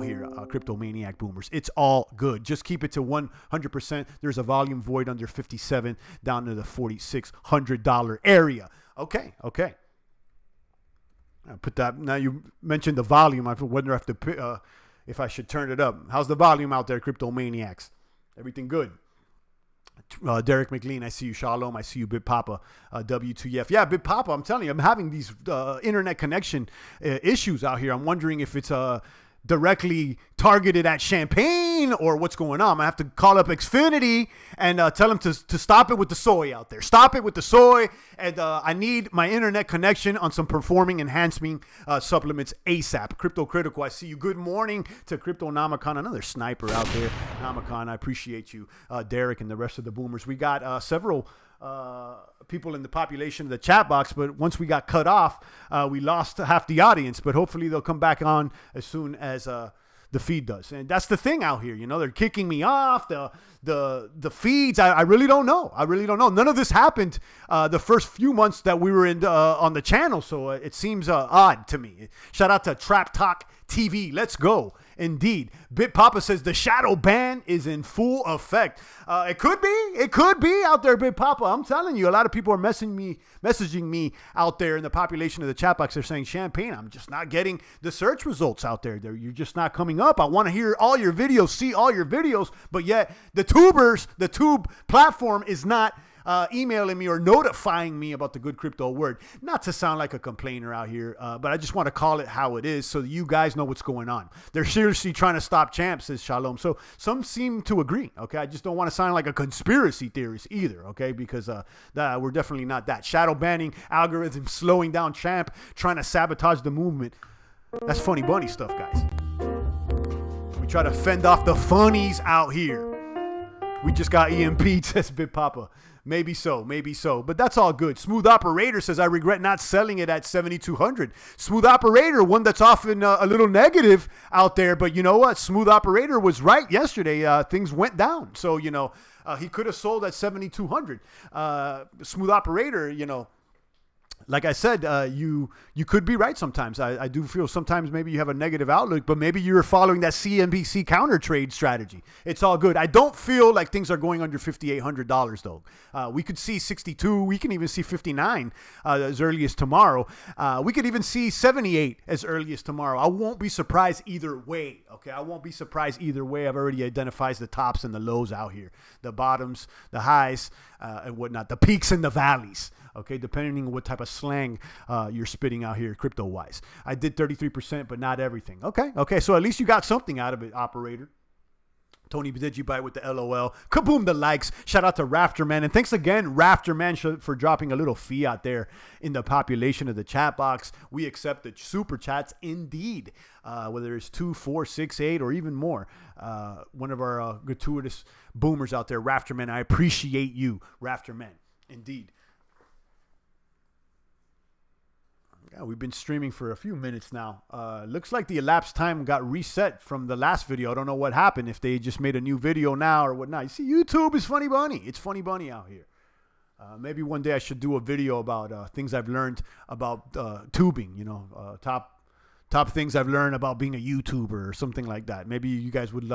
here, crypto maniac boomers. It's all good. Just keep it to 100%. There's a volume void under 57 down to the $4,600 area. Okay. I'll put that. Now you mentioned the volume. I wonder if I should turn it up. How's the volume out there, crypto maniacs? Everything good? Derek McLean, I see you. Shalom, I see you. Big Papa, W2F. Yeah, Big Papa, I'm telling you, I'm having these internet connection issues out here. I'm wondering if it's directly targeted at Champagne or what's going on. I have to call up Xfinity and tell them to stop it with the soy out there. Stop it with the soy. And I need my internet connection on some performing enhancing supplements ASAP. Crypto Critical, I see you. Good morning to Crypto Namicon, another sniper out there. Namicon, I appreciate you. Derek and the rest of the boomers. We got several people in the population of the chat box, but once we got cut off, we lost half the audience, but hopefully they'll come back on as soon as the feed does. And that's the thing out here, you know, they're kicking me off the feeds. I really don't know. None of this happened the first few months that we were in on the channel, so it seems odd to me. Shout out to Trap Talk TV. Let's go. Indeed. Bit Papa says the shadow ban is in full effect. It could be out there, Bit Papa. I'm telling you, a lot of people are messaging me out there in the population of the chat box. They're saying, Champagne, I'm just not getting the search results out there. You're just not coming up. I want to hear all your videos, see all your videos, but yet the tube platform is not emailing me or notifying me about the good crypto word. Not to sound like a complainer out here, but I just want to call it how it is so that you guys know what's going on. They're seriously trying to stop Champ, says Shalom. So some seem to agree, okay? I just don't want to sound like a conspiracy theorist either, okay? Because we're definitely not that. Shadow banning, algorithms slowing down Champ, trying to sabotage the movement. That's funny bunny stuff, guys. We try to fend off the funnies out here. We just got EMP, says Big Papa. Maybe so. But that's all good. Smooth Operator says, I regret not selling it at 7,200. Smooth Operator, one that's often a little negative out there. But you know what? Smooth Operator was right yesterday. Things went down. So, you know, he could have sold at 7,200. Smooth Operator, you know, like I said, you could be right sometimes. I do feel sometimes maybe you have a negative outlook, but maybe you're following that CNBC counter trade strategy. It's all good. I don't feel like things are going under $5,800 though. We could see 62. We can even see 59 as early as tomorrow. We could even see 78 as early as tomorrow. I won't be surprised either way. Okay, I won't be surprised either way. I've already identified the tops and the lows out here, the bottoms, the highs, and whatnot, the peaks and the valleys. Okay, depending on what type of slang you're spitting out here crypto-wise. I did 33%, but not everything. Okay, so at least you got something out of it, operator. Tony Digibite with the LOL. Kaboom, the likes. Shout out to Rafterman. And thanks again, Rafterman, for dropping a little fee out there in the population of the chat box. We accept the super chats indeed, whether it's 2, 4, 6, 8, or even more. One of our gratuitous boomers out there, Rafterman. I appreciate you, Rafterman. Indeed. Yeah, we've been streaming for a few minutes now. Looks like the elapsed time got reset from the last video. I don't know what happened, if they just made a new video now or whatnot. You see, YouTube is Funny Bunny. It's Funny Bunny out here. Maybe one day I should do a video about things I've learned about tubing, you know, top things I've learned about being a YouTuber or something like that. Maybe you guys would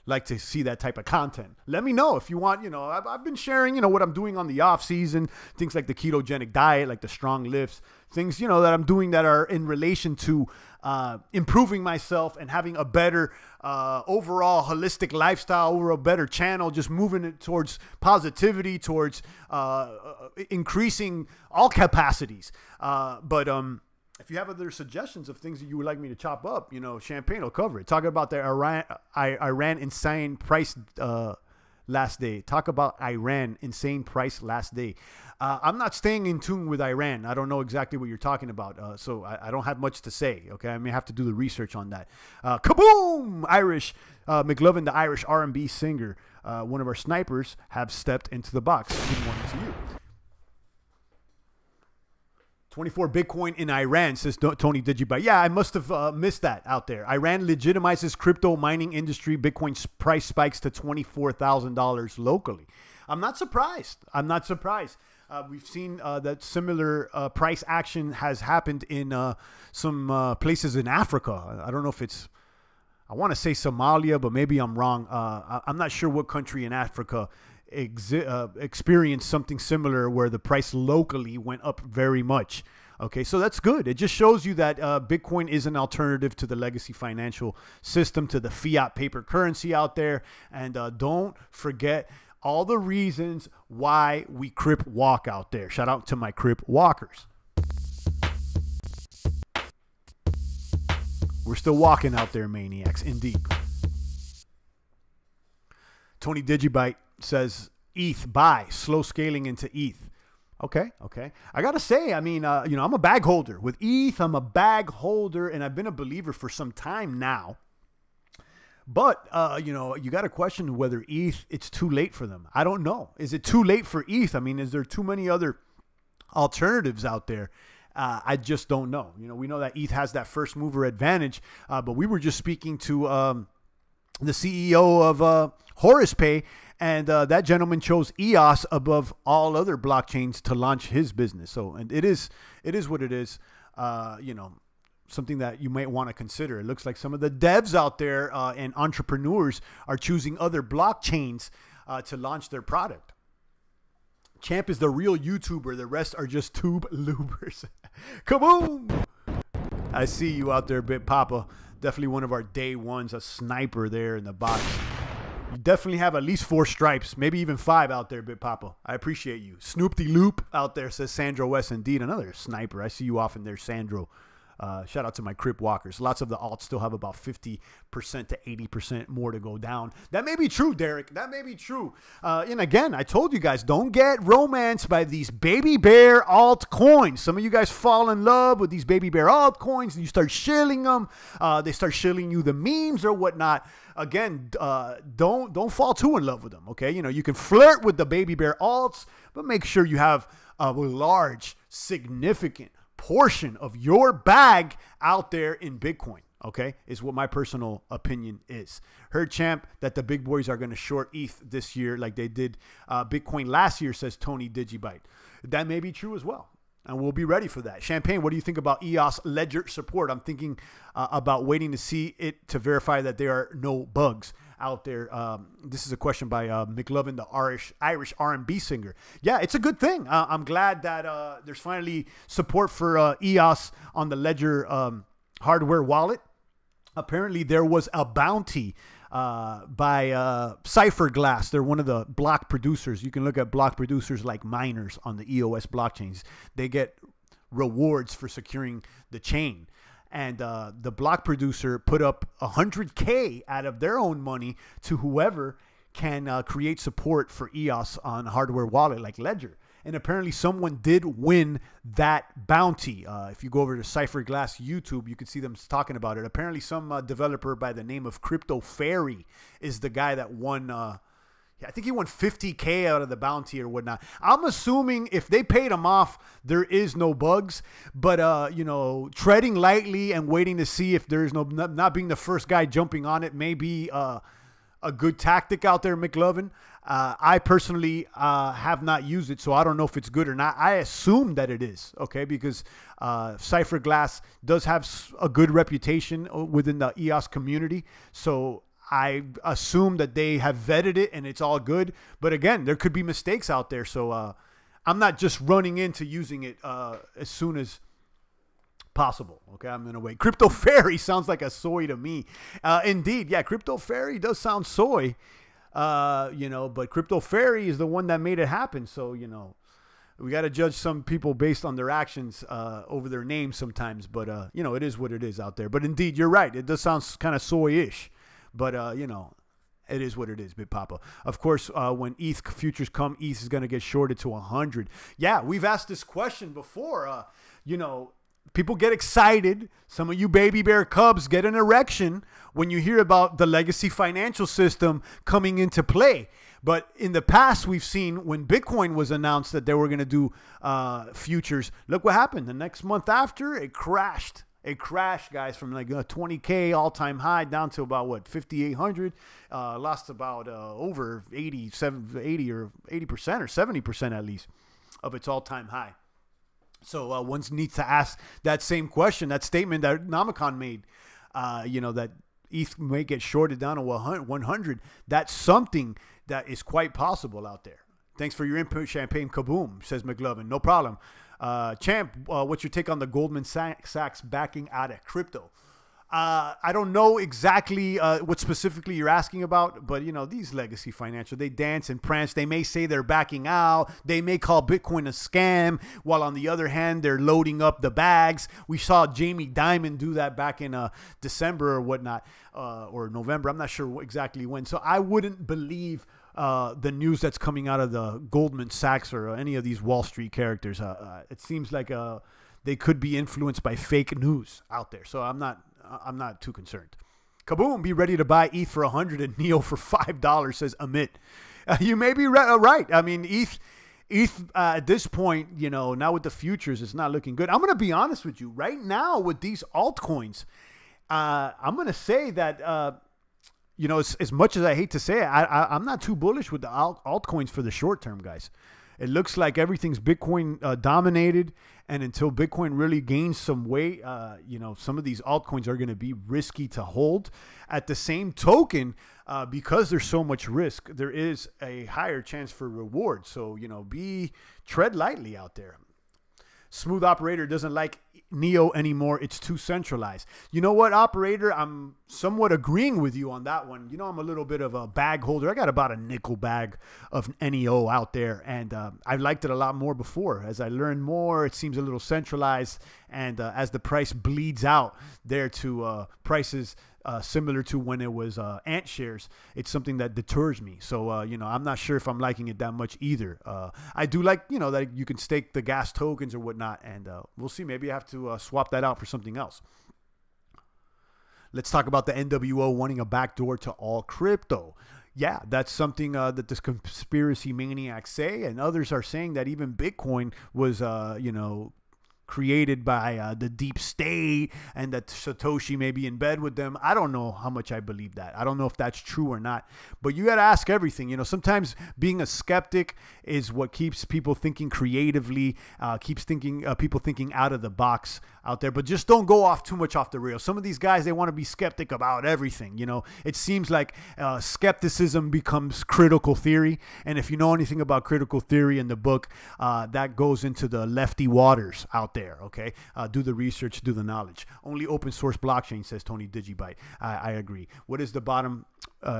like to see that type of content. Let me know if you want. You know, I've been sharing, you know, what I'm doing on the off season, things like the ketogenic diet, like the strong lifts, things, you know, that I'm doing that are in relation to improving myself and having a better overall holistic lifestyle, over a better channel, just moving it towards positivity, towards increasing all capacities. But if you have other suggestions of things that you would like me to chop up, you know, Champagne will cover it. Talk about the Iran insane price last day. Talk about Iran insane price last day. I'm not staying in tune with Iran. I don't know exactly what you're talking about, so I don't have much to say. Okay, I may have to do the research on that. Kaboom! Irish McLovin, the Irish R&B singer, one of our snipers, have stepped into the box. Good morning to you. 24 Bitcoin in Iran, says Tony Digibite. Yeah, I must have missed that out there. Iran legitimizes crypto mining industry. Bitcoin's price spikes to $24,000 locally. I'm not surprised. We've seen that similar price action has happened in some places in Africa. I don't know if it's I want to say Somalia, but maybe I'm wrong. I'm not sure what country in Africa experienced something similar where the price locally went up very much. Okay, so that's good. It just shows you that Bitcoin is an alternative to the legacy financial system, to the fiat paper currency out there. And don't forget all the reasons why we crip walk out there. Shout out to my crip walkers. We're still walking out there, maniacs, indeed. Tony Digibyte says, ETH, buy, slow scaling into ETH. Okay. I got to say, I mean, I'm a bag holder. With ETH, I'm a bag holder, and I've been a believer for some time now. But, you got to question whether ETH, it's too late for them. I don't know. Is it too late for ETH? I mean, is there too many other alternatives out there? I just don't know. We know that ETH has that first mover advantage, but we were just speaking to the CEO of Horus Pay, and that gentleman chose EOS above all other blockchains to launch his business. So, and it is what it is. Something that you might want to consider. It looks like some of the devs out there and entrepreneurs are choosing other blockchains to launch their product. Champ is the real YouTuber. The rest are just tube lubers. Kaboom! I see you out there, Bit Papa. Definitely one of our day ones, a sniper there in the box. You definitely have at least 4 stripes, maybe even 5 out there, Bit Papa. I appreciate you. Snoop-de Loop out there, says Sandro West. Indeed, another sniper. I see you often there, Sandro. Shout out to my crip walkers. Lots of the alts still have about 50% to 80% more to go down. That may be true, Derek. That may be true. And again, I told you guys, don't get romanced by these baby bear altcoins. Some of you guys fall in love with these baby bear altcoins and you start shilling them. They start shilling you the memes or whatnot. Again, don't fall too in love with them. Okay, you can flirt with the baby bear alts, but make sure you have a large, significant portion of your bag out there in Bitcoin, okay, is what my personal opinion is. Heard, Champ, that the big boys are going to short ETH this year like they did Bitcoin last year, says Tony Digibyte. That may be true as well, and we'll be ready for that. Champagne, what do you think about EOS ledger support? I'm thinking about waiting to see it to verify that there are no bugs out there. This is a question by McLovin, the Irish R&B singer. Yeah, it's a good thing. I'm glad that there's finally support for EOS on the Ledger hardware wallet. Apparently, there was a bounty by Cypherglass. They're one of the block producers. You can look at block producers like miners on the EOS blockchains. They get rewards for securing the chain. And the block producer put up $100K out of their own money to whoever can create support for EOS on a hardware wallet like Ledger. And apparently someone did win that bounty. If you go over to Cypherglass YouTube, you can see them talking about it. Apparently some developer by the name of Crypto Fairy is the guy that won. I think he won $50K out of the bounty or whatnot. I'm assuming if they paid him off, there is no bugs. But, treading lightly and waiting to see if there's not being the first guy jumping on it may be a good tactic out there, McLovin. I personally have not used it, so I don't know if it's good or not. I assume that it is, okay, because Cypherglass does have a good reputation within the EOS community. So I assume that they have vetted it and it's all good. But again, there could be mistakes out there. So I'm not just running into using it as soon as possible. Okay, I'm going to wait. Crypto Fairy sounds like a soy to me. Indeed, yeah, Crypto Fairy does sound soy, but Crypto Fairy is the one that made it happen. So, we got to judge some people based on their actions over their names sometimes. But, it is what it is out there. But indeed, you're right. It does sound kind of soy-ish. But, it is what it is, Big Papa. Of course, when ETH futures come, ETH is going to get shorted to 100. Yeah, we've asked this question before. People get excited. Some of you baby bear cubs get an erection when you hear about the legacy financial system coming into play. But in the past, we've seen when Bitcoin was announced that they were going to do futures. Look what happened. The next month after, it crashed. It crashed, guys, from like 20K all-time high down to about, 5,800. Lost about over 80 or 80% or 70% at least of its all-time high. So one needs to ask that same question, that statement that Namicon made, that ETH may get shorted down to 100. That's something that is quite possible out there. Thanks for your input, Champagne Kaboom, says McLovin. No problem. Champ, what's your take on the Goldman Sachs backing out of crypto? I don't know exactly what specifically you're asking about, but, you know, these legacy financial, they dance and prance. They may say they're backing out. They may call Bitcoin a scam, while on the other hand, they're loading up the bags. We saw Jamie Dimon do that back in December or whatnot, or November. I'm not sure exactly when. So I wouldn't believe the news that's coming out of the Goldman Sachs or any of these Wall Street characters. It seems like they could be influenced by fake news out there. So I'm not too concerned. Kaboom, be ready to buy ETH for 100 and NEO for $5, says Amit. You may be right. I mean, ETH at this point, you know, now with the futures, it's not looking good. I'm going to be honest with you. Right now with these altcoins, I'm going to say that, you know, as much as I hate to say it, I'm not too bullish with the altcoins for the short term, guys. It looks like everything's Bitcoin dominated, and until Bitcoin really gains some weight, you know, some of these altcoins are going to be risky to hold. At the same token, because there's so much risk, there is a higher chance for reward. So, you know, tread lightly out there. Smooth Operator doesn't like NEO anymore. It's too centralized. You know what, Operator? I'm somewhat agreeing with you on that one. You know, I'm a little bit of a bag holder. I got about a nickel bag of NEO out there, and I liked it a lot more before. As I learned more, it seems a little centralized, and as the price bleeds out there to prices similar to when it was Ant shares, it's something that deters me. So, you know, I'm not sure if I'm liking it that much either. I do like, you know, that you can stake the gas tokens or whatnot, and we'll see. Maybe I have to swap that out for something else. Let's talk about the NWO wanting a backdoor to all crypto. Yeah, that's something that this conspiracy maniacs say, and others are saying that even Bitcoin was, you know, created by the deep state, and that Satoshi may be in bed with them. I don't know how much I believe that. I don't know if that's true or not, but you got to ask everything. You know, sometimes being a skeptic is what keeps people thinking creatively, keeps people thinking out of the box out there, but just don't go off too much off the rails. Some of these guys, they want to be skeptic about everything. You know, it seems like skepticism becomes critical theory. And if you know anything about critical theory in the book, that goes into the lefty waters out there. Okay, do the research, do the knowledge. Only open source blockchain, says Tony Digibyte. I agree. What is the bottom?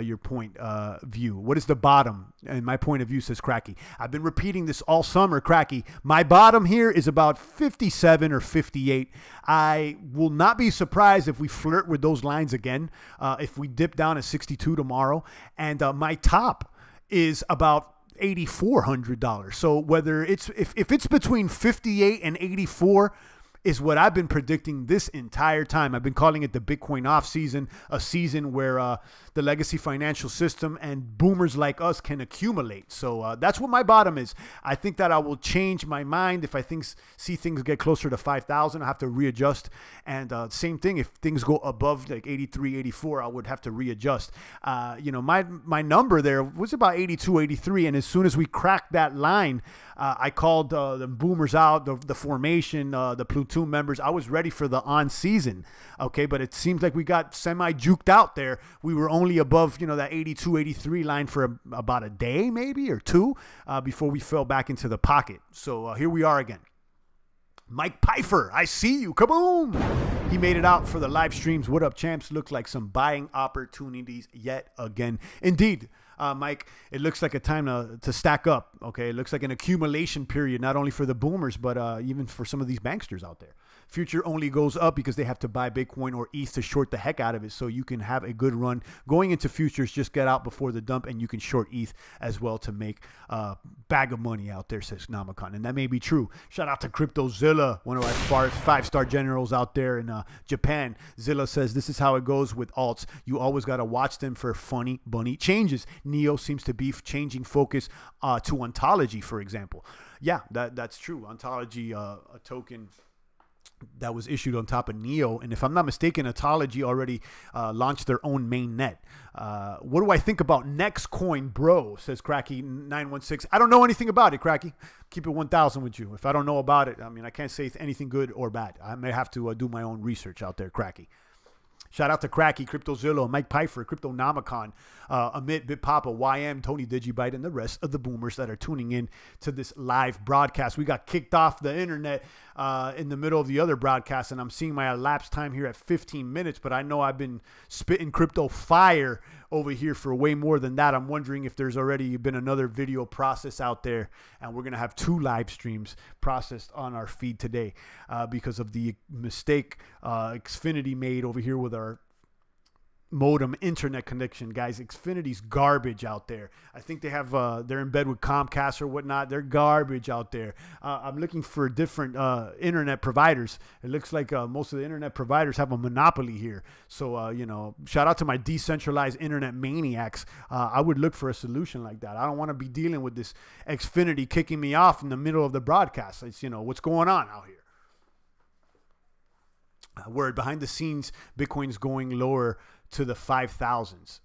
Your point view. What is the bottom? And my point of view, says Cracky. I've been repeating this all summer, Cracky. My bottom here is about 57 or 58. I will not be surprised if we flirt with those lines again. If we dip down at 62 tomorrow, and my top is about $8,400. So whether it's if it's between 58 and 84 is what I've been predicting this entire time. I've been calling it the Bitcoin off season, a season where the legacy financial system and boomers like us can accumulate. So that's what my bottom is. I think that I will change my mind if I see things get closer to 5,000. I have to readjust. And same thing, if things go above like 83, 84, I would have to readjust. You know, my number there was about 82, 83. And as soon as we cracked that line, I called the boomers out, the formation, the platoon members. I was ready for the on season. Okay, but it seems like we got semi-juked out there. We were only above, you know, that 82, 83 line for about a day maybe or two before we fell back into the pocket. So here we are again. Mike Pfeiffer, I see you. Kaboom! He made it out for the live streams. What up, champs? Look like some buying opportunities yet again. Indeed. Mike, it looks like a time to stack up, okay? It looks like an accumulation period, not only for the boomers, but even for some of these banksters out there. Future only goes up because they have to buy Bitcoin or ETH to short the heck out of it, so you can have a good run. Going into futures, just get out before the dump, and you can short ETH as well to make a bag of money out there, says Namacon. And that may be true. Shout out to CryptoZilla, one of our five-star generals out there in Japan. Zilla says, this is how it goes with alts. You always got to watch them for funny bunny changes. NEO seems to be changing focus to ontology, for example. Yeah, that's true. Ontology, a token that was issued on top of NEO. And if I'm not mistaken, Ontology already launched their own main net. What do I think about Nextcoin, bro? Says Cracky916. I don't know anything about it, Cracky. Keep it 1,000 with you. If I don't know about it, I mean, I can't say anything good or bad. I may have to do my own research out there, Cracky. Shout out to Cracky, CryptoZillo, Mike Pfeiffer, Cryptonomicon, Amit, BitPapa, YM, Tony Digibite, and the rest of the boomers that are tuning in to this live broadcast. We got kicked off the internet in the middle of the other broadcast, and I'm seeing my elapsed time here at 15 minutes, but I know I've been spitting crypto fire over here for way more than that. I'm wondering if there's already been another video process out there, and we're going to have 2 live streams processed on our feed today because of the mistake Xfinity made over here with our modem internet connection. Guys, Xfinity's garbage out there. I think they have they're in bed with Comcast or whatnot. They're garbage out there. I'm looking for different internet providers. It looks like most of the internet providers have a monopoly here. So you know, shout out to my decentralized internet maniacs. I would look for a solution like that. I don't want to be dealing with this Xfinity kicking me off in the middle of the broadcast. It's, you know, what's going on out here. Word behind the scenes, Bitcoin's going lower to the 5,000s.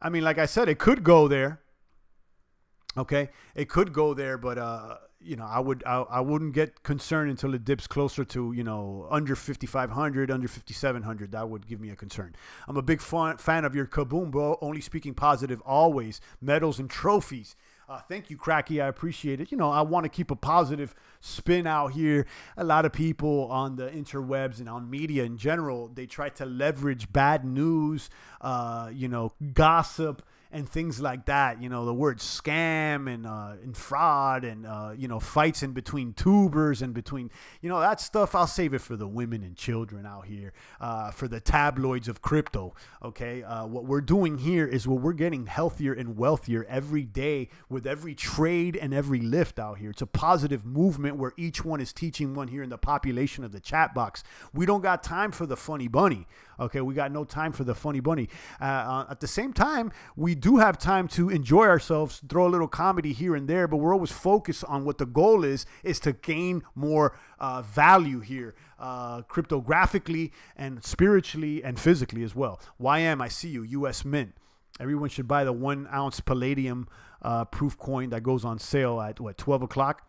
I mean, like I said, it could go there. Okay, it could go there, but you know, I wouldn't get concerned until it dips closer to, you know, under 5,500, under 5,700. That would give me a concern. I'm a big fan of your Kaboom, bro. Only speaking positive always. Medals and trophies. Thank you, Cracky. I appreciate it. You know, I want to keep a positive spin out here. A lot of people on the interwebs and on media in general, they try to leverage bad news, you know, gossip and things like that. You know, the word scam and fraud and, you know, fights in between tubers and between, you know, that stuff. I'll save it for the women and children out here, for the tabloids of crypto. Okay. What we're doing here is we're getting healthier and wealthier every day with every trade and every lift out here. It's a positive movement where each one is teaching one here in the population of the chat box. We don't got time for the funny bunny. Okay. We got no time for the funny bunny. At the same time, we do have time to enjoy ourselves, throw a little comedy here and there, but we're always focused on what the goal is to gain more value here, cryptographically and spiritually and physically as well. YM, I see you, US Mint. Everyone should buy the 1 ounce palladium proof coin that goes on sale at what, 12 o'clock?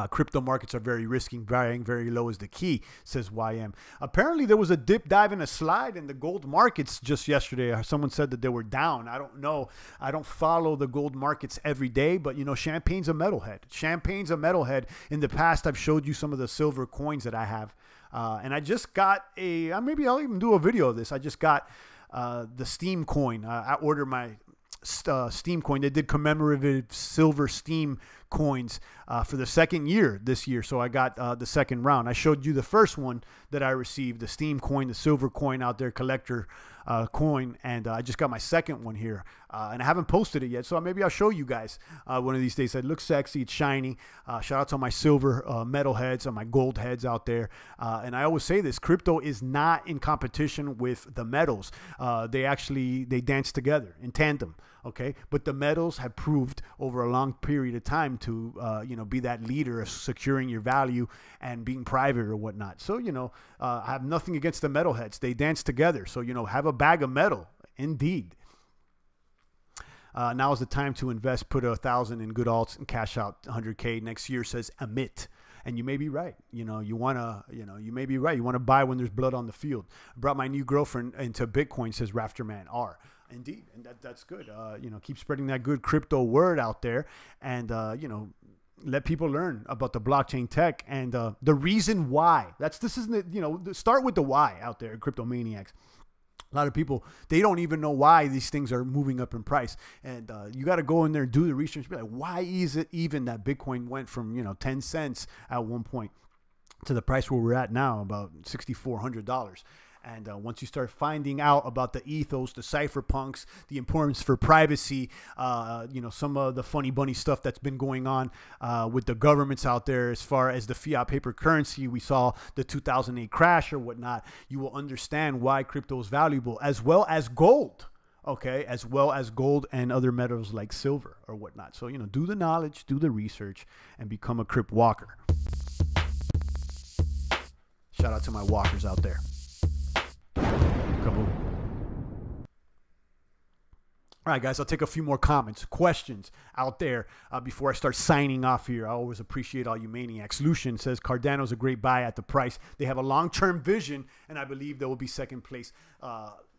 Crypto markets are very risky. Buying very low is the key, says YM. Apparently, there was a dip, dive, and a slide in the gold markets just yesterday. Someone said that they were down. I don't know. I don't follow the gold markets every day, but, you know, Champagne's a metalhead. Champagne's a metalhead. In the past, I've showed you some of the silver coins that I have. And I just got a, maybe I'll even do a video of this. I just got the Steem coin. I ordered my Steem coin. They did commemorative silver Steem coins for the second year this year, so I got the second round. I showed you the first one that I received, the Steem coin, the silver coin out there, collector coin, and I just got my second one here, and I haven't posted it yet, so maybe I'll show you guys one of these days. It looks sexy, it's shiny. Shout out to my silver metal heads and my gold heads out there, and I always say this: crypto is not in competition with the metals. They dance together in tandem. Okay, but the metals have proved over a long period of time to you know, be that leader of securing your value and being private or whatnot. So, you know, I have nothing against the metalheads. They dance together. So, you know, have a bag of metal. Indeed. Now is the time to invest. Put 1,000 in good alts and cash out 100K next year, says Amit. And you may be right. You know, you may be right. You want to buy when there's blood on the field. Brought my new girlfriend into Bitcoin, says Rafterman R. Indeed, and that's good. You know, keep spreading that good crypto word out there, and you know, let people learn about the blockchain tech and the reason why. This isn't, you know, start with the why out there, crypto maniacs. A lot of people, they don't even know why these things are moving up in price, and you got to go in there and do the research. Be like, why is it even that Bitcoin went from, you know, 10 cents at one point to the price where we're at now, about $6,400? And once you start finding out about the ethos, the cypherpunks, the importance for privacy, you know, some of the funny bunny stuff that's been going on with the governments out there as far as the fiat paper currency, we saw the 2008 crash or whatnot, you will understand why crypto is valuable, as well as gold. Okay, as well as gold and other metals like silver or whatnot. So, you know, do the knowledge, do the research, and become a crypt walker. Shout out to my walkers out there. Kaboom. All right, guys, I'll take a few more comments, questions out there before I start signing off here. I always appreciate all you maniacs. Lucian says Cardano's a great buy at the price. They have a long-term vision, and I believe they will be second place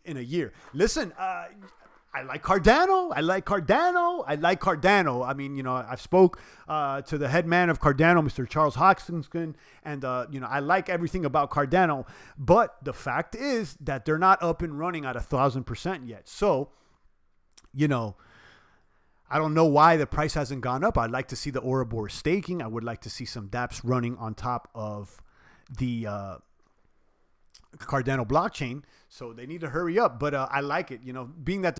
in a year. Listen, I like Cardano. I like Cardano. I like Cardano. I mean, you know, I've spoke to the head man of Cardano, Mr. Charles Hoskinson, and, you know, I like everything about Cardano. But the fact is that they're not up and running at 1,000% yet. So, you know, I don't know why the price hasn't gone up. I'd like to see the Ouroboros staking. I would like to see some dApps running on top of the Cardano blockchain. So they need to hurry up. But I like it, you know, being that